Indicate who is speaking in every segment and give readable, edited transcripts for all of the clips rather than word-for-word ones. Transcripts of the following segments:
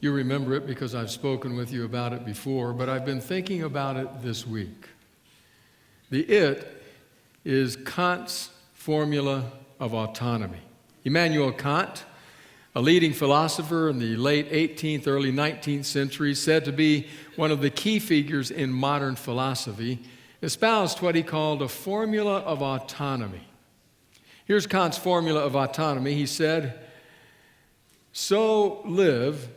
Speaker 1: You remember it because I've spoken with you about it before, but I've been thinking about it this week. The it is Kant's formula of autonomy. Immanuel Kant, a leading philosopher in the late 18th, early 19th century, said to be one of the key figures in modern philosophy, espoused what he called a formula of autonomy. Here's Kant's formula of autonomy. He said, "So live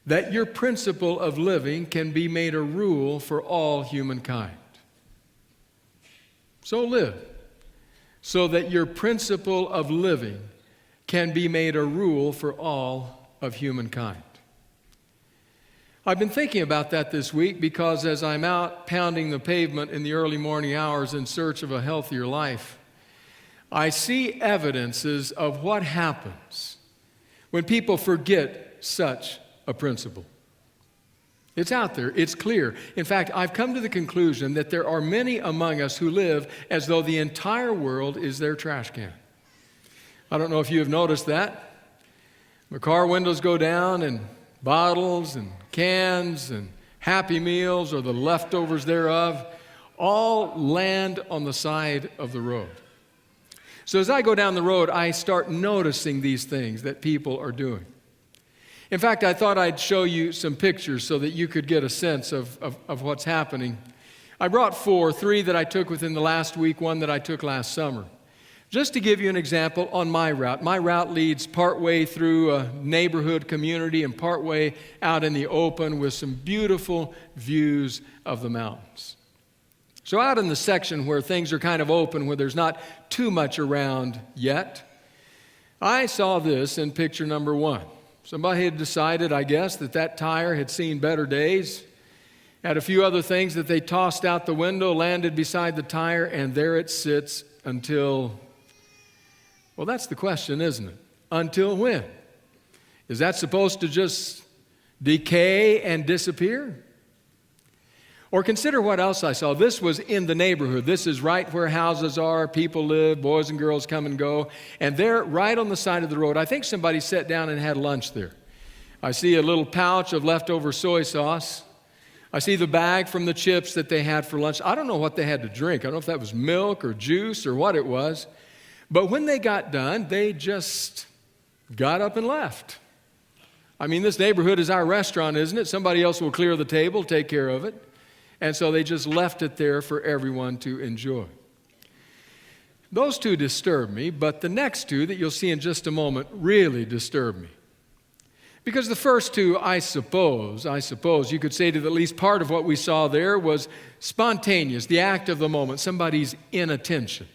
Speaker 1: that your principle of living can be made a rule for all humankind." So live so that your principle of living can be made a rule for all of humankind. I've been thinking about that this week because as I'm out pounding the pavement in the early morning hours in search of a healthier life, I see evidences of what happens when people forget such a principle. It's out there, it's clear. In fact, I've come to the conclusion that there are many among us who live as though the entire world is their trash can. I don't know if you have noticed that. The car windows go down and bottles and cans and Happy Meals or the leftovers thereof all land on the side of the road. So as I go down the road, I start noticing these things that people are doing. In fact, I thought I'd show you some pictures so that you could get a sense of what's happening. I brought three that I took within the last week, one that I took last summer. Just to give you an example on my route. My route leads partway through a neighborhood community and partway out in the open with some beautiful views of the mountains. So out in the section where things are kind of open, where there's not too much around yet, I saw this in picture number 1. Somebody had decided, I guess, that tire had seen better days. Had a few other things that they tossed out the window, landed beside the tire, and there it sits until, well, that's the question, isn't it? Until when? Is that supposed to just decay and disappear? Or consider what else I saw. This was in the neighborhood. This is right where houses are, people live, boys and girls come and go. And there, right on the side of the road, I think somebody sat down and had lunch there. I see a little pouch of leftover soy sauce. I see the bag from the chips that they had for lunch. I don't know what they had to drink. I don't know if that was milk or juice or what it was. But when they got done, they just got up and left. I mean, this neighborhood is our restaurant, isn't it? Somebody else will clear the table, take care of it. And so they just left it there for everyone to enjoy. Those two disturb me, but the next two that you'll see in just a moment really disturb me. Because the first two, I suppose you could say that at least part of what we saw there was spontaneous, the act of the moment, somebody's inattention.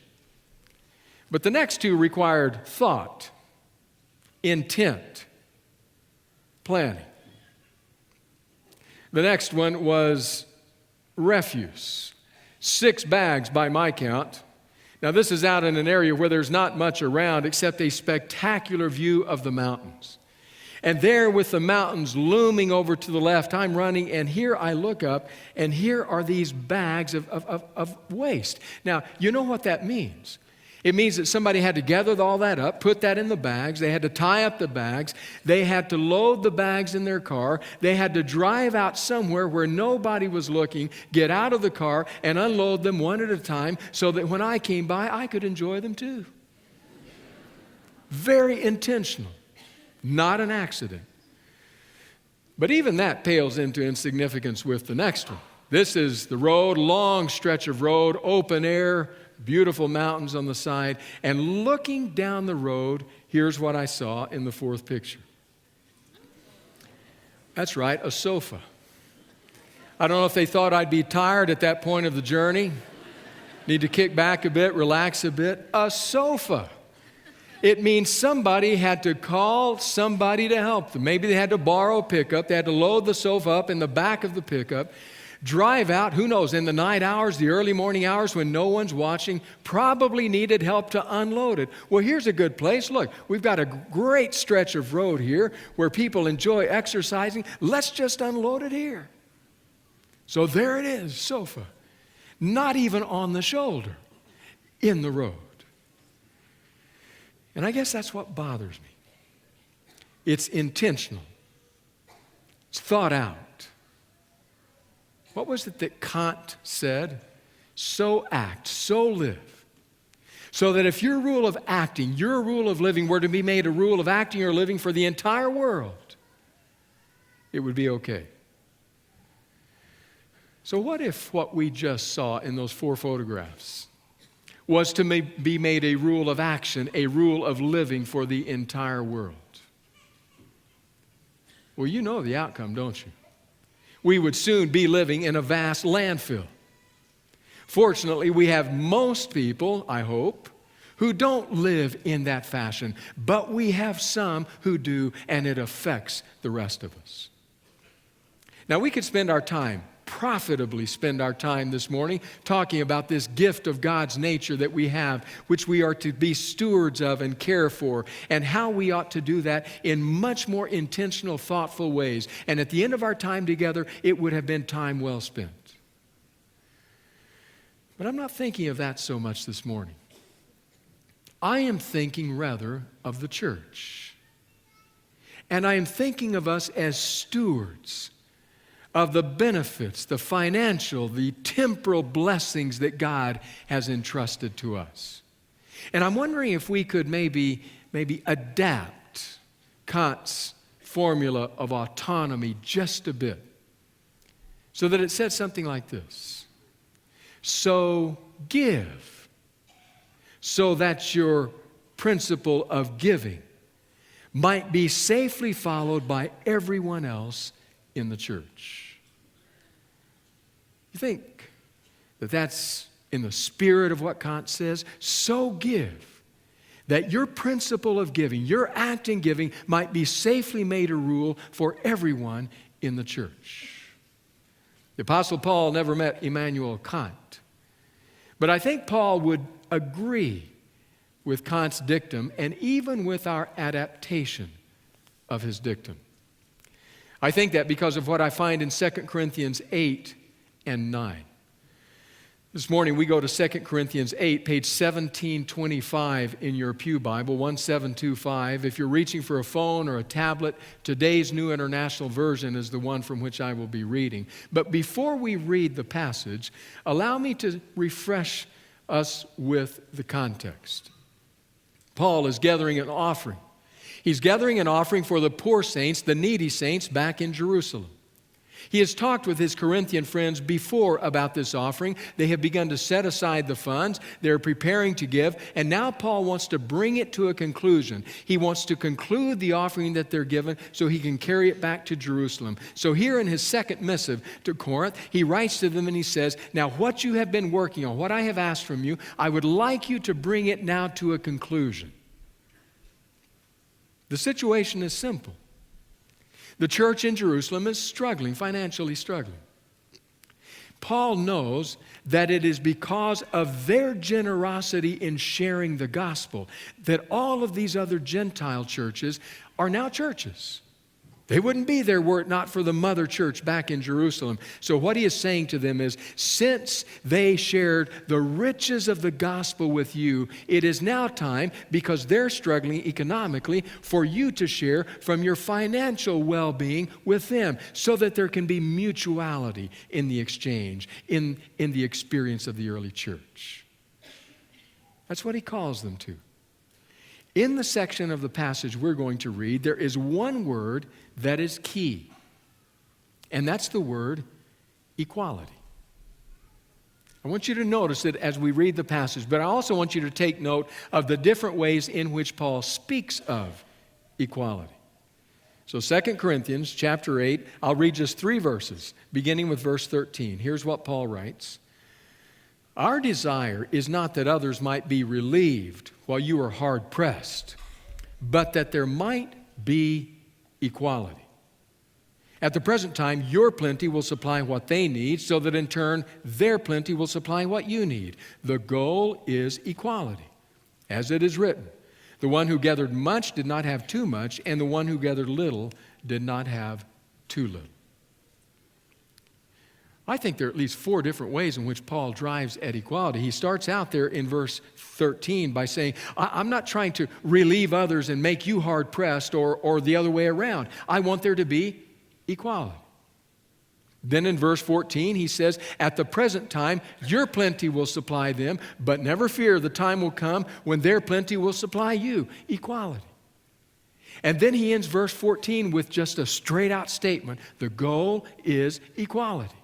Speaker 1: But the next two required thought, intent, planning. The next one was refuse. 6 bags by my count. Now this is out in an area where there's not much around except a spectacular view of the mountains. And there with the mountains looming over to the left, I'm running and here I look up and here are these bags of waste. Now, you know what that means. It means that somebody had to gather all that up, put that in the bags. They had to tie up the bags. They had to load the bags in their car. They had to drive out somewhere where nobody was looking, get out of the car and unload them one at a time so that when I came by, I could enjoy them too. Very intentional, not an accident. But even that pales into insignificance with the next one. This is the road, long stretch of road, open air, beautiful mountains on the side, and looking down the road, here's what I saw in the 4th picture. That's right, a sofa. I don't know if they thought I'd be tired at that point of the journey, need to kick back a bit, relax a bit. A sofa. It means somebody had to call somebody to help them. Maybe they had to borrow a pickup. They had to load the sofa up in the back of the pickup, drive out, who knows, in the night hours, the early morning hours when no one's watching, probably needed help to unload it. Well, here's a good place. Look, we've got a great stretch of road here where people enjoy exercising. Let's just unload it here. So there it is, sofa. Not even on the shoulder, in the road. And I guess that's what bothers me. It's intentional, thought out. What was it that Kant said? So act, so live. So that if your rule of acting, your rule of living were to be made a rule of acting or living for the entire world, it would be okay. So what if what we just saw in those 4 photographs was to be made a rule of action, a rule of living for the entire world? Well, you know the outcome, don't you? We would soon be living in a vast landfill. Fortunately, we have most people, I hope, who don't live in that fashion, but we have some who do, and it affects the rest of us. Now, we could spend our time, profitably spend our time this morning talking about this gift of God's nature that we have, which we are to be stewards of and care for, and how we ought to do that in much more intentional, thoughtful ways. And at the end of our time together, it would have been time well spent. But I'm not thinking of that so much this morning. I am thinking rather of the church. And I am thinking of us as stewards of the benefits, the financial, the temporal blessings that God has entrusted to us. And I'm wondering if we could maybe adapt Kant's formula of autonomy just a bit, so that it said something like this. So give, so that your principle of giving might be safely followed by everyone else in the church. You think that that's in the spirit of what Kant says? So give, that your principle of giving, your act in giving, might be safely made a rule for everyone in the church. The Apostle Paul never met Immanuel Kant, but I think Paul would agree with Kant's dictum and even with our adaptation of his dictum. I think that because of what I find in 2 Corinthians 8 and 9. This morning we go to 2 Corinthians 8, page 1725 in your pew Bible, 1725. If you're reaching for a phone or a tablet, today's New International Version is the one from which I will be reading. But before we read the passage, allow me to refresh us with the context. Paul is gathering an offering. He's gathering an offering for the poor saints, the needy saints back in Jerusalem. He has talked with his Corinthian friends before about this offering. They have begun to set aside the funds. They're preparing to give. And now Paul wants to bring it to a conclusion. He wants to conclude the offering that they're given so he can carry it back to Jerusalem. So here in his second missive to Corinth, he writes to them and he says, now what you have been working on, what I have asked from you, I would like you to bring it now to a conclusion. The situation is simple. The church in Jerusalem is struggling, financially struggling. Paul knows that it is because of their generosity in sharing the gospel that all of these other Gentile churches are now churches. They wouldn't be there were it not for the mother church back in Jerusalem. So what he is saying to them is, since they shared the riches of the gospel with you, it is now time, because they're struggling economically, for you to share from your financial well-being with them, so that there can be mutuality in the exchange, in the experience of the early church. That's what he calls them to. In the section of the passage we're going to read, there is one word that is key, and that's the word equality. I want you to notice it as we read the passage, but I also want you to take note of the different ways in which Paul speaks of equality. So 2 Corinthians chapter 8, I'll read just 3 verses, beginning with verse 13. Here's what Paul writes. Our desire is not that others might be relieved while you are hard pressed, but that there might be equality. At the present time, your plenty will supply what they need, so that in turn, their plenty will supply what you need. The goal is equality. As it is written, the one who gathered much did not have too much, and the one who gathered little did not have too little. I think there are at least 4 different ways in which Paul drives at equality. He starts out there in verse 13 by saying, I'm not trying to relieve others and make you hard-pressed or the other way around. I want there to be equality. Then in verse 14, he says, at the present time, your plenty will supply them, but never fear, the time will come when their plenty will supply you. Equality. And then he ends verse 14 with just a straight out statement. The goal is equality.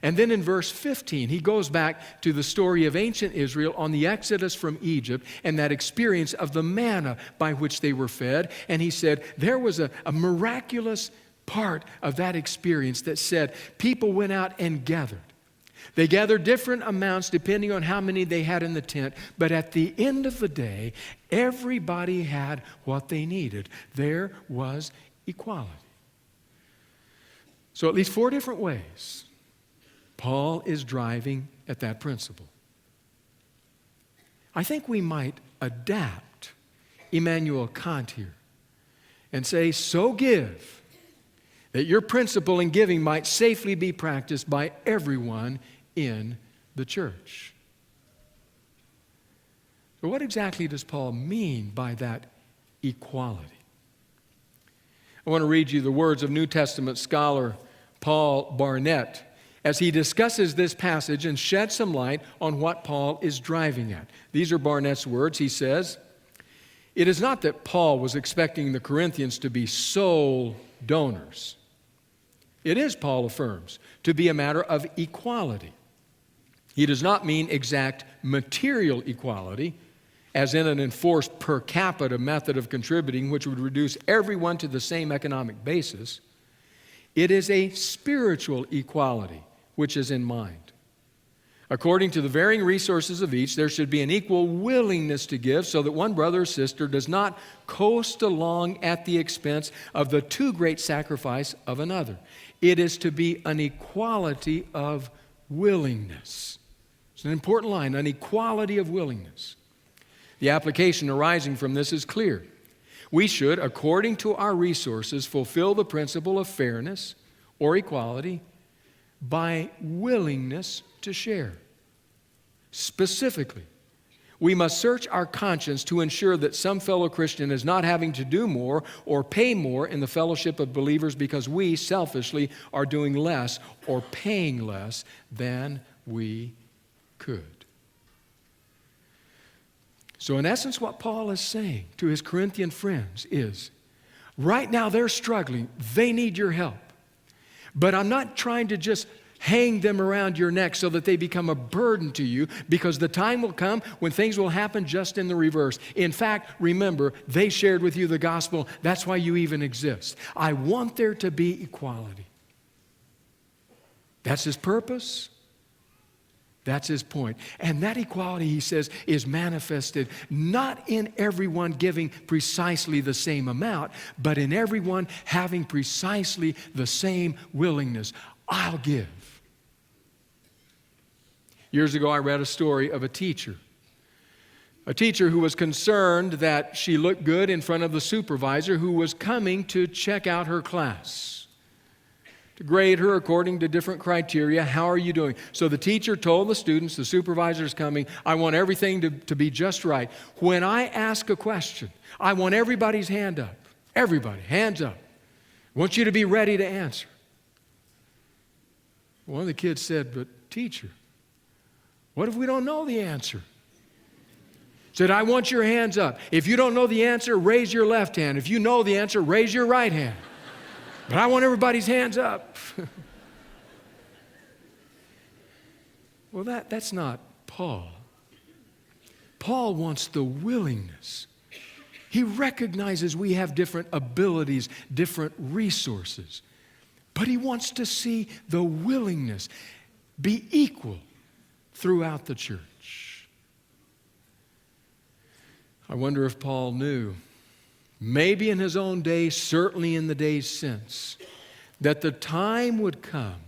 Speaker 1: And then in verse 15, he goes back to the story of ancient Israel on the exodus from Egypt and that experience of the manna by which they were fed. And he said there was a miraculous part of that experience that said people went out and gathered. They gathered different amounts depending on how many they had in the tent, but at the end of the day, everybody had what they needed. There was equality. So at least 4 different ways, Paul is driving at that principle. I think we might adapt Immanuel Kant here and say, so give that your principle in giving might safely be practiced by everyone in the church. So what exactly does Paul mean by that equality? I want to read you the words of New Testament scholar Paul Barnett as he discusses this passage and sheds some light on what Paul is driving at. These are Barnett's words. He says, it is not that Paul was expecting the Corinthians to be sole donors. It is, Paul affirms, to be a matter of equality. He does not mean exact material equality, as in an enforced per capita method of contributing, which would reduce everyone to the same economic basis. It is a spiritual equality, which is in mind. According to the varying resources of each, there should be an equal willingness to give so that one brother or sister does not coast along at the expense of the too great sacrifice of another. It is to be an equality of willingness. It's an important line, an equality of willingness. The application arising from this is clear. We should, according to our resources, fulfill the principle of fairness or equality by willingness to share. Specifically, we must search our conscience to ensure that some fellow Christian is not having to do more or pay more in the fellowship of believers because we selfishly are doing less or paying less than we could. So in essence, what Paul is saying to his Corinthian friends is, right now they're struggling, they need your help. But I'm not trying to just hang them around your neck so that they become a burden to you, because the time will come when things will happen just in the reverse. In fact, remember, they shared with you the gospel. That's why you even exist. I want there to be equality. That's his purpose. That's his point. And that equality, he says, is manifested not in everyone giving precisely the same amount, but in everyone having precisely the same willingness. I'll give. Years ago, I read a story of a teacher who was concerned that she looked good in front of the supervisor who was coming to check out her class, to grade her according to different criteria. How are you doing? So the teacher told the students, the supervisor's coming, I want everything to be just right. When I ask a question, I want everybody's hand up. Everybody, hands up. I want you to be ready to answer. One of the kids said, but teacher, what if we don't know the answer? Said, I want your hands up. If you don't know the answer, raise your left hand. If you know the answer, raise your right hand. But I want everybody's hands up. Well, that's not Paul. Paul wants the willingness. He recognizes we have different abilities, different resources. But he wants to see the willingness be equal throughout the church. I wonder if Paul knew, maybe in his own day, certainly in the days since, that the time would come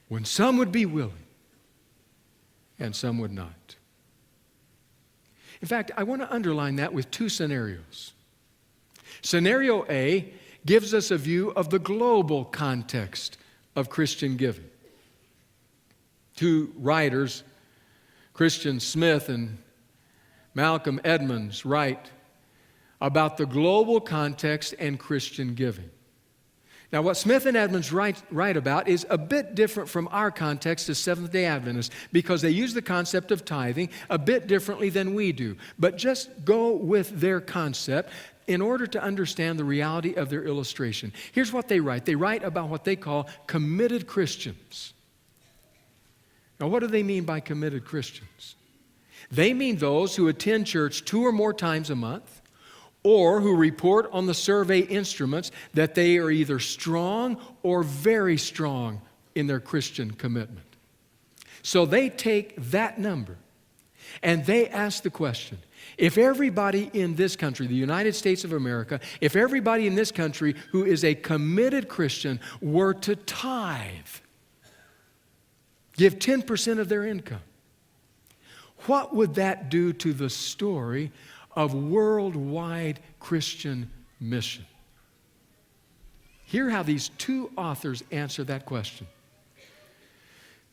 Speaker 1: when some would be willing and some would not. In fact, I want to underline that with 2 scenarios. Scenario A gives us a view of the global context of Christian giving. 2 writers, Christian Smith and Malcolm Edmonds, write about the global context and Christian giving. Now, what Smith and Edmonds write about is a bit different from our context as Seventh-day Adventists because they use the concept of tithing a bit differently than we do. But just go with their concept in order to understand the reality of their illustration. Here's what they write. They write about what they call committed Christians. Now, what do they mean by committed Christians? They mean those who attend church 2 or more times a month, or who report on the survey instruments that they are either strong or very strong in their Christian commitment. So they take that number and they ask the question, if everybody in this country, the United States of America, if everybody in this country who is a committed Christian were to tithe, give 10% of their income, what would that do to the story of worldwide Christian mission? Hear how these two authors answer that question.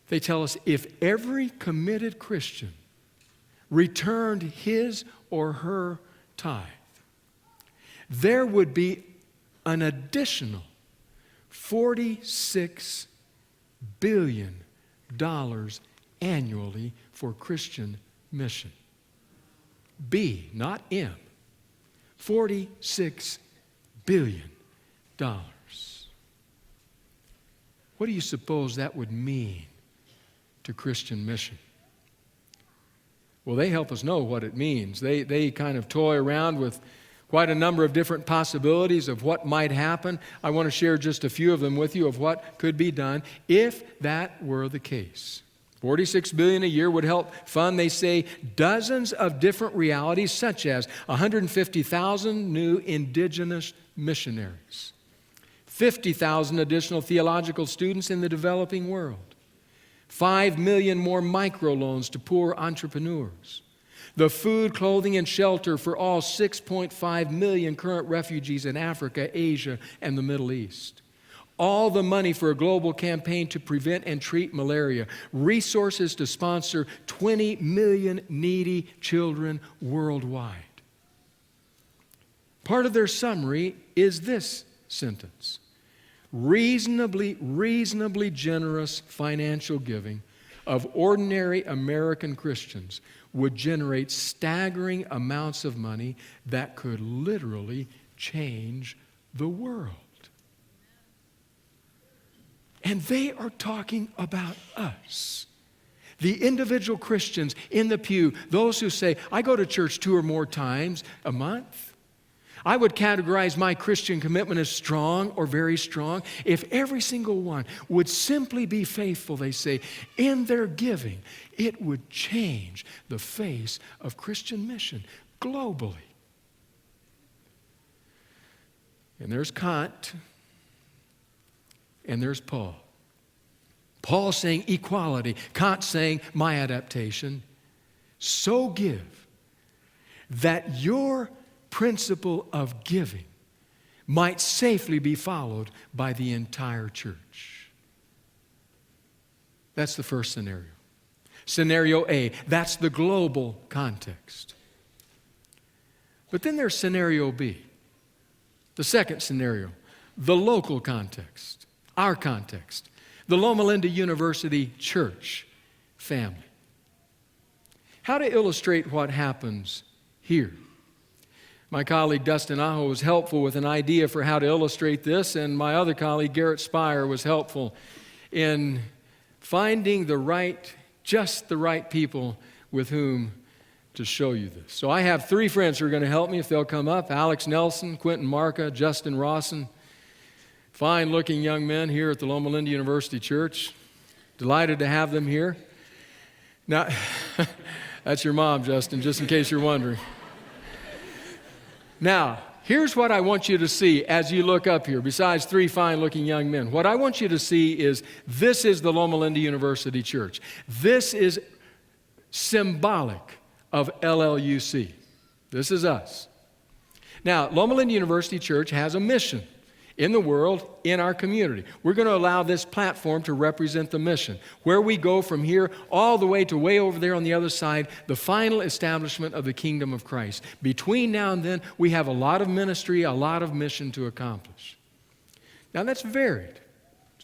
Speaker 1: They tell us if every committed Christian returned his or her tithe, there would be an additional $46 billion annually for Christian mission. B, not M. $46 billion. What do you suppose that would mean to Christian mission? Well, they help us know what it means. They kind of toy around with quite a number of different possibilities of what might happen. I want to share just a few of them with you of what could be done if that were the case. $46 billion a year would help fund, they say, dozens of different realities, such as 150,000 new indigenous missionaries, 50,000 additional theological students in the developing world, 5 million more microloans to poor entrepreneurs, the food, clothing, and shelter for all 6.5 million current refugees in Africa, Asia, and the Middle East. All the money for a global campaign to prevent and treat malaria, resources to sponsor 20 million needy children worldwide. Part of their summary is this sentence: reasonably generous financial giving of ordinary American Christians would generate staggering amounts of money that could literally change the world. And they are talking about us, the individual Christians in the pew, those who say, I go to church 2 or more times a month. I would categorize my Christian commitment as strong or very strong. If every single one would simply be faithful, they say, in their giving, it would change the face of Christian mission globally. And there's Kant. And there's Paul. Paul saying equality. Kant saying my adaptation. So give that your principle of giving might safely be followed by the entire church. That's the first scenario. Scenario A, that's the global context. But then there's scenario B, the second scenario, the local context. Our context, the Loma Linda University Church family. How to illustrate what happens here. My colleague Dustin Aho was helpful with an idea for how to illustrate this, and my other colleague Garrett Spire was helpful in finding just the right people with whom to show you this. So I have 3 friends who are going to help me if they'll come up: Alex Nelson, Quentin Marca, Justin Rawson. Fine-looking young men here at the Loma Linda University Church. Delighted to have them here. Now, that's your mom, Justin, just in case you're wondering. Now, here's what I want you to see as you look up here, besides 3 fine-looking young men. What I want you to see is this is the Loma Linda University Church. This is symbolic of LLUC. This is us. Now, Loma Linda University Church has a mission in the world, in our community. We're going to allow this platform to represent the mission. Where we go from here all the way to way over there on the other side, the final establishment of the kingdom of Christ. Between now and then, we have a lot of ministry, a lot of mission to accomplish. Now that's varied.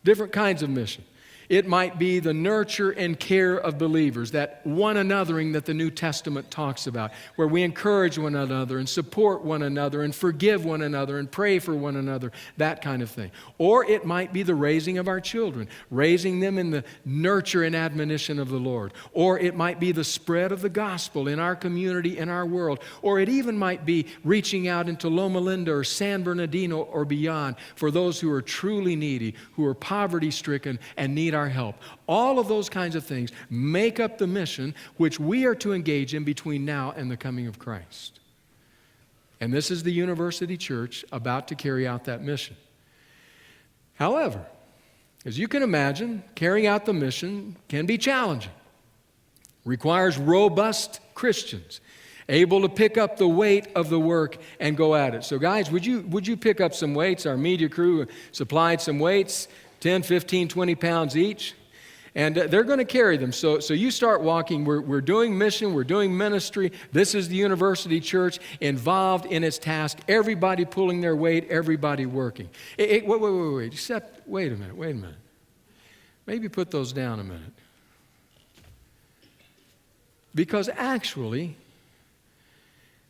Speaker 1: Different kinds of mission. It might be the nurture and care of believers, that one anothering that the New Testament talks about, where we encourage one another and support one another and forgive one another and pray for one another, that kind of thing. Or it might be the raising of our children, raising them in the nurture and admonition of the Lord. Or it might be the spread of the gospel in our community, in our world. Or it even might be reaching out into Loma Linda or San Bernardino or beyond for those who are truly needy, who are poverty-stricken and need our help. All of those kinds of things make up the mission which we are to engage in between now and the coming of Christ. And this is the University Church about to carry out that mission. However, as you can imagine, carrying out the mission can be challenging. Requires robust Christians, able to pick up the weight of the work and go at it. So guys, would you pick up some weights? Our media crew supplied some weights, 10, 15, 20 pounds each. And they're going to carry them. So you start walking. We're doing mission. We're doing ministry. This is the University Church involved in its task. Everybody pulling their weight. Everybody working. Wait. Wait a minute. Maybe put those down a minute. Because actually,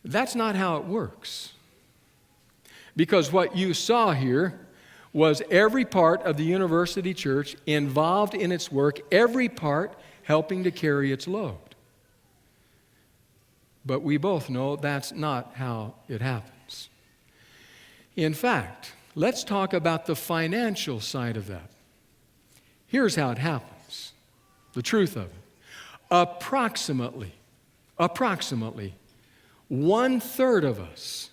Speaker 1: that's not how it works. Because what you saw here was every part of the University Church involved in its work, every part helping to carry its load. But we both know that's not how it happens. In fact, let's talk about the financial side of that. Here's how it happens, the truth of it. Approximately, 1/3 of us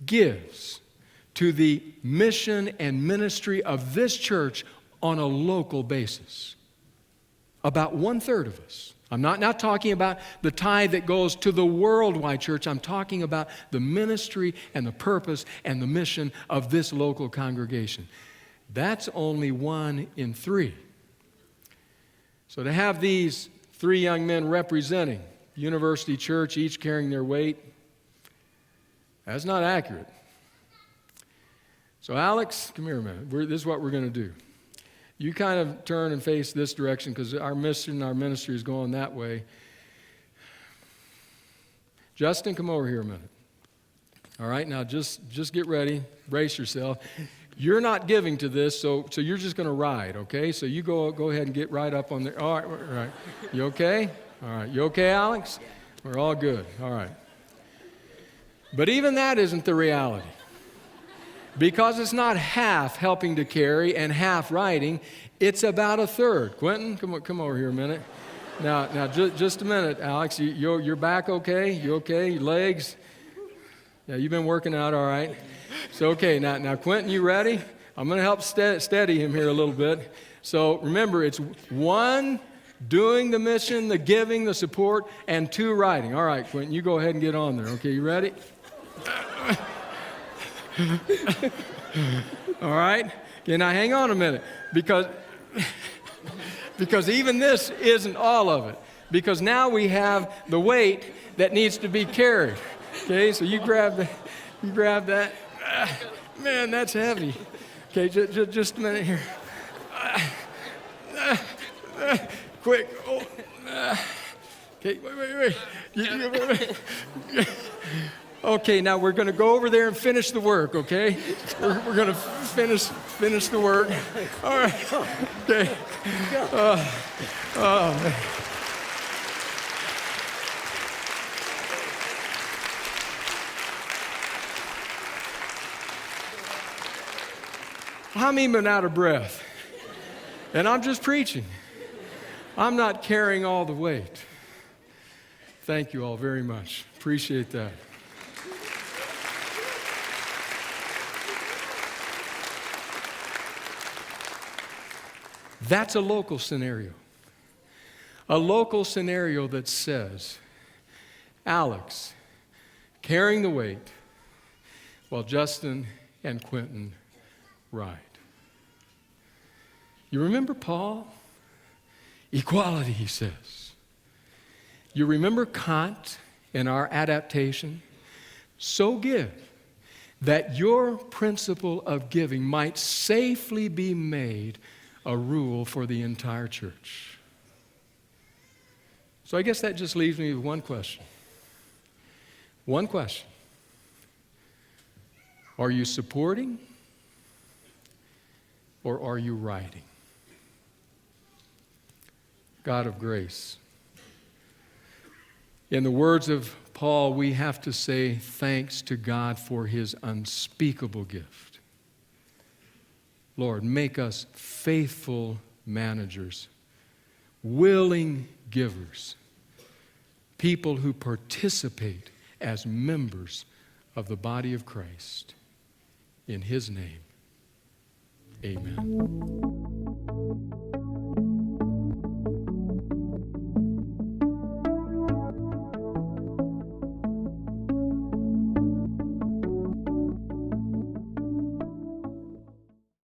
Speaker 1: gives to the mission and ministry of this church on a local basis. About 1/3 of us. I'm not talking about the tithe that goes to the worldwide church. I'm talking about the ministry and the purpose and the mission of this local congregation. That's only 1 in 3. So to have these 3 young men representing University Church, each carrying their weight, that's not accurate. So Alex, come here a minute. This is what we're going to do. You kind of turn and face this direction because our mission, our ministry is going that way. Justin, come over here a minute. All right, now just get ready. Brace yourself. You're not giving to this, so you're just going to ride, okay? So you go ahead and get right up on there. All right. You okay? All right. You okay, Alex? We're all good. All right. But even that isn't the reality. Because it's not half helping to carry and half riding, it's about 1/3. Quentin, come over here a minute. Now, just a minute, Alex. Your back okay? You okay? Your legs? Yeah, you've been working out all right. So, okay, now Quentin, you ready? I'm going to help steady him here a little bit. So, remember, it's 1, doing the mission, the giving, the support, and 2, riding. All right, Quentin, you go ahead and get on there. Okay, you ready? All right? Okay, now hang on a minute, because even this isn't all of it. Because now we have the weight that needs to be carried. Okay, so you grab that. Man, that's heavy. Okay, just a minute here. Quick. Oh. Okay, wait. Okay, now we're going to go over there and finish the work, okay? We're going to finish the work. All right. Okay. Man. I'm even out of breath. And I'm just preaching. I'm not carrying all the weight. Thank you all very much. Appreciate that. That's a local scenario. A local scenario that says, Alex carrying the weight while Justin and Quentin ride. You remember Paul? Equality, he says. You remember Kant and our adaptation? So give that your principle of giving might safely be made a rule for the entire church. So I guess that just leaves me with one question. One question. Are you supporting or are you writing? God of grace. In the words of Paul, we have to say thanks to God for his unspeakable gift. Lord, make us faithful managers, willing givers, people who participate as members of the body of Christ. In his name, amen.